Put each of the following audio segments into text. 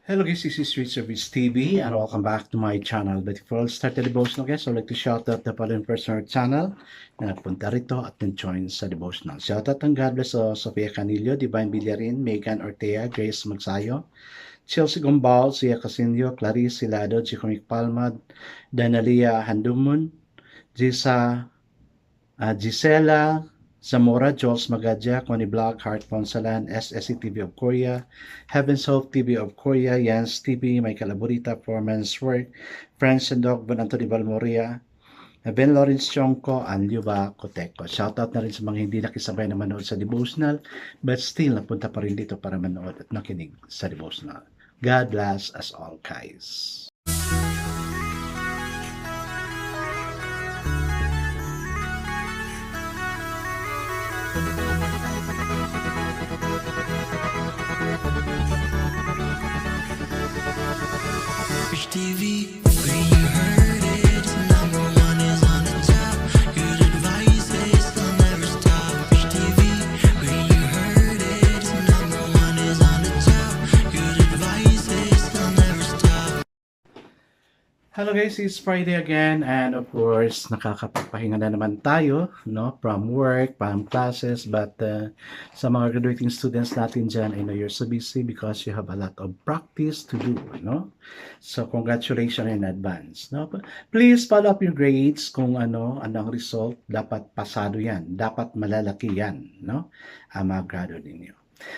Hello guys, this is Street Service TV and welcome back to my channel. But before I start the devotional guys, I'd like to shout out the following person on our channel na nagpunta rito at nag-join sa devotional. Shout out ang God bless Sofia Canillo, Divine Villarin, Megan Ortega, Grace Magsayo, Chelsea Gombal, Sia Casinio, Clarice Hilado, Jicomic Palma, Danalia Handumun, Gisela Zamora, Jules Magadja, Connie Block, Heart Ponsalan, SSC TV of Korea, Heaven's Hope TV of Korea, Jans TV, Michael Aburita, Foreman's Work, Friends and Dog, Bon Anthony Balmoria, Ben Lawrence Chongko, and Liuba Koteko. Shoutout na rin sa mga hindi nakisabay na manood sa devotional, but still napunta pa rin dito para manood at nakinig sa devotional. God bless us all, guys. Fish TV, when you heard it, number one is on the top. Good advice is they'll never stop. Fish TV, when you heard it, number one is on the top. Good advice is they'll never stop. Hello guys, it's Friday again and of course nakakapagpahinga na naman tayo from work, from classes, but sa mga graduating students natin dyan, I know you're so busy because you have a lot of practice to do, so congratulations in advance. Please follow up your grades kung ano ang result, dapat pasado yan, dapat malalaki yan, ang mga grado ninyo.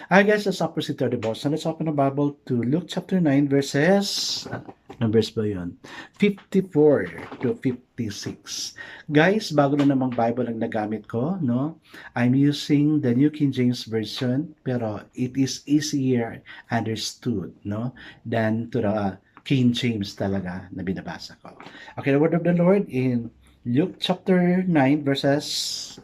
I guess let's proceed to the devotion. Let's open the Bible to Luke chapter 9 verses, numbers ba yun? 54 to 56. Guys, bago na namang Bible ang nagamit ko, I'm using the New King James Version, pero it is easier understood, than to the King James talaga na binabasa ko. Okay, the word of the Lord in Luke chapter 9 verses,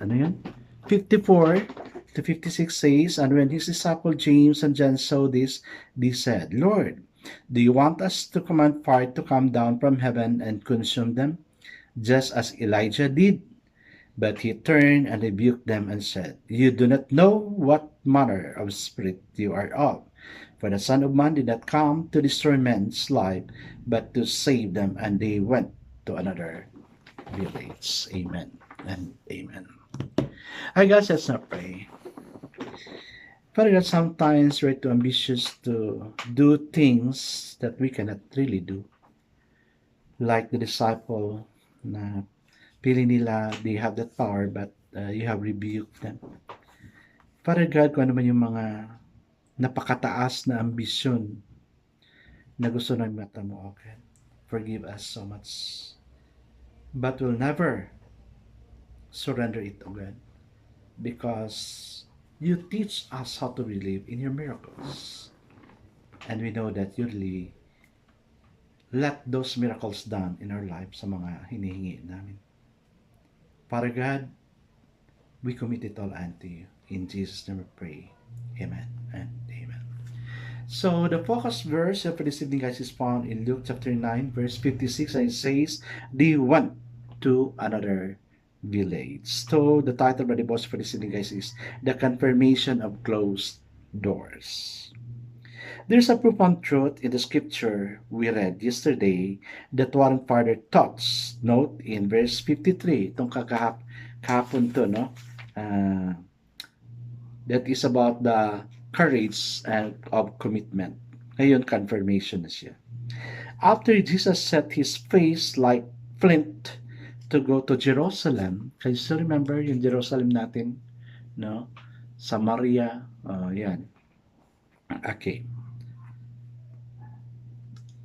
54 to 56 says, and when his disciple James and John saw this, they said, Lord, do you want us to command fire to come down from heaven and consume them, just as Elijah did? But he turned and rebuked them and said, you do not know what manner of spirit you are of. For the Son of Man did not come to destroy men's life, but to save them. And they went to another village. Amen and amen. I guess let's not pray. Father God, sometimes we're too ambitious to do things that we cannot really do. Like the disciple na pili nila, they have that power, but you have rebuked them. Father God, kung ano man yung mga napakataas na ambisyon na gusto ng mata mo, okay? Forgive us so much. But we'll never surrender it, O God, because you teach us how to believe in your miracles. And we know that you really let those miracles done in our life sa mga hinihingi namin. Father God, we commit it all unto you. In Jesus' name we pray. Amen and amen. So the focus verse for this evening, guys, is found in Luke chapter 9, verse 56, and it says, they went to another village. So the title of the devotion for this evening, guys, is The Confirmation of Closed Doors. There's a profound truth in the scripture we read yesterday that warrant further thoughts. Note in verse 53, itong kahapon to, that is about the courage and of commitment. Ngayon, confirmation na siya. After Jesus set his face like flint to go to Jerusalem. Can you still remember yung Jerusalem natin? Samaria. Yan. Okay.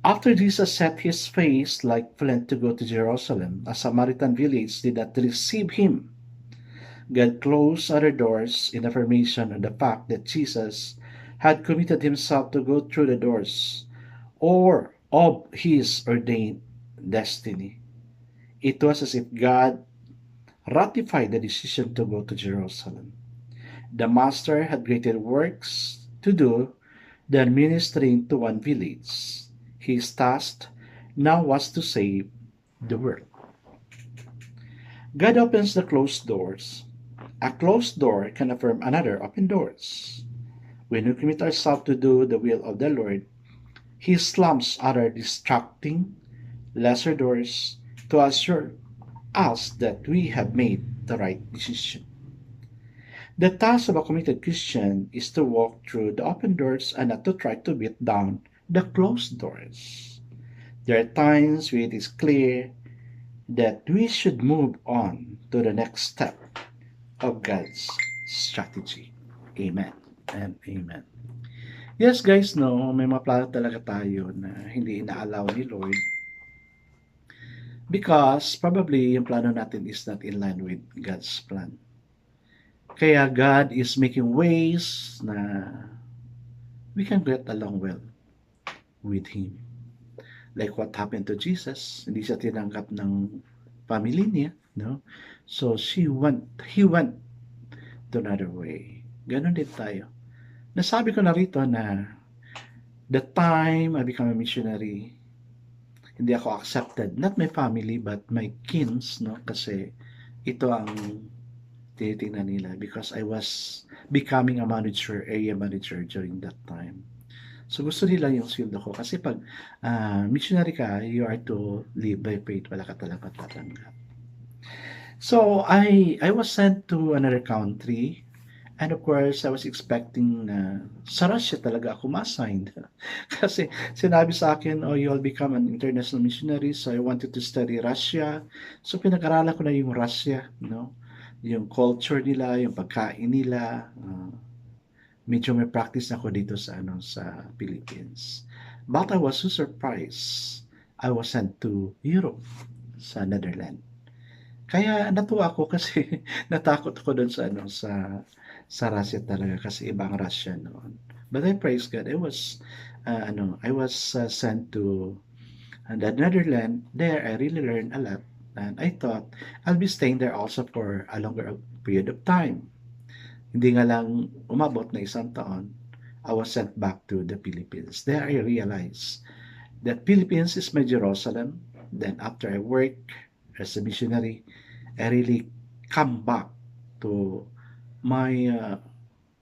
After Jesus set his face like flint to go to Jerusalem, a Samaritan village did not receive him. God closed other doors in affirmation of the fact that Jesus had committed himself to go through the doors or of his ordained destiny. It was as if God ratified the decision to go to Jerusalem. The Master had greater works to do than ministering to one village. His task now was to save the world. God opens the closed doors. A closed door can affirm another open doors. When we commit ourselves to do the will of the Lord, He slumps other distracting lesser doors to assure us that we have made the right decision. The task of a committed Christian is to walk through the open doors and not to try to beat down the closed doors. There are times when it is clear that we should move on to the next step of God's strategy. Amen and amen. Yes guys, no, may mga plano talaga tayo na hindi ina-allow ni Lord because probably yung plano natin is not in line with God's plan. Kaya God is making ways na we can get along well with Him. Like what happened to Jesus, hindi siya tinanggap ng family niya, no? So he went to another way. Ganon din tayo. Nasabi ko na rito na the time I become a missionary, hindi ako accepted, not my family but my kins, no? Kasi ito ang tinitingnan nila because I was becoming a manager, area manager during that time. So gusto nila yung sweldo ko kasi pag missionary ka, you are to live by faith, wala ka talaga tatanggap. So I was sent to another country and of course I was expecting sa Russia talaga ako ma-assigned. Kasi sinabi sa akin, oh, you'll become an international missionary, so I wanted to study Russia. So pinag-aralan ko na yung Russia, no? Yung culture nila, yung pagkain nila, medyo may practice na ako dito sa Philippines. But I was so surprised. I was sent to Europe, sa Netherlands. Kaya natuwa ako kasi natakot ako doon sa Russia talaga kasi ibang Russia noon. But I praise God. I was sent to the Netherlands. There I really learned a lot and I thought I'll be staying there also for a longer period of time. Hindi nga lang umabot na isang taon, I was sent back to the Philippines. There I realized that Philippines is my Jerusalem. Then after I work as a missionary, I really come back to my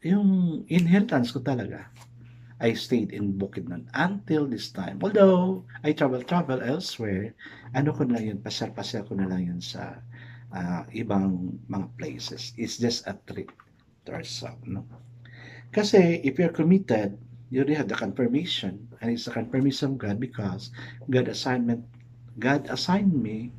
yung inheritance ko talaga. I stayed in Bukidnon until this time. Although I travel elsewhere, ko na yun, pasyal ko na lang yun sa ibang mga places. It's just a trip to ourselves, no? Kasi if you're committed, you already have the confirmation, and it's a confirmation of God because God assigned me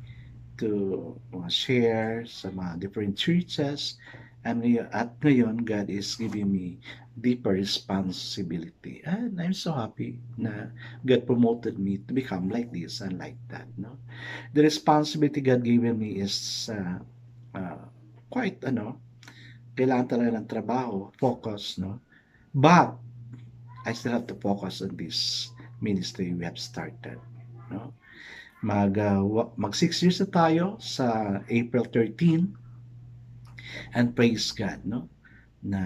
to share sa mga different churches, and ngayon God is giving me deeper responsibility, and I'm so happy na God promoted me to become like this and like that, no? The responsibility God given me is quite kailangan talaga ng trabaho, focus, no? But I still have to focus on this ministry we have started, no? Mag 6 years na tayo sa April 13, and praise God, no? Na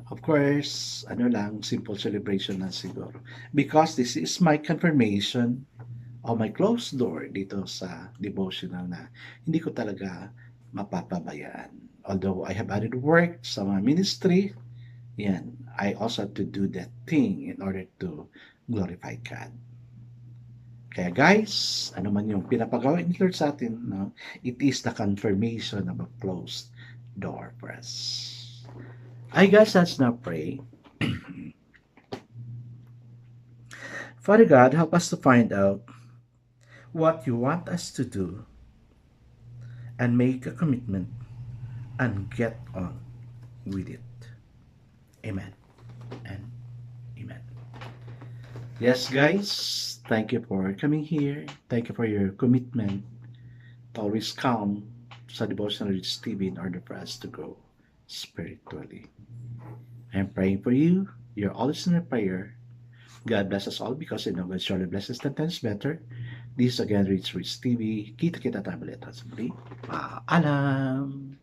of course, simple celebration na siguro. Because this is my confirmation of my closed door dito sa devotional na hindi ko talaga mapapabayaan. Although I have added work sa mga ministry, yan, I also have to do that thing in order to glorify God. Kaya guys, ano man yung pinapagawa ni Lord sa atin, no, it is the confirmation of a closed door for us. I guess let's now pray. Father God, help us to find out what you want us to do and make a commitment and get on with it. Amen and amen. Yes, guys, thank you for coming here. Thank you for your commitment to always come sa Devotional Rich TV in order for us to grow spiritually. I'm praying for you. You're always in a prayer. God bless us all because I know God surely blesses 10 times better. This again, Rich TV. Kita-kita tayo ulit. Paalam!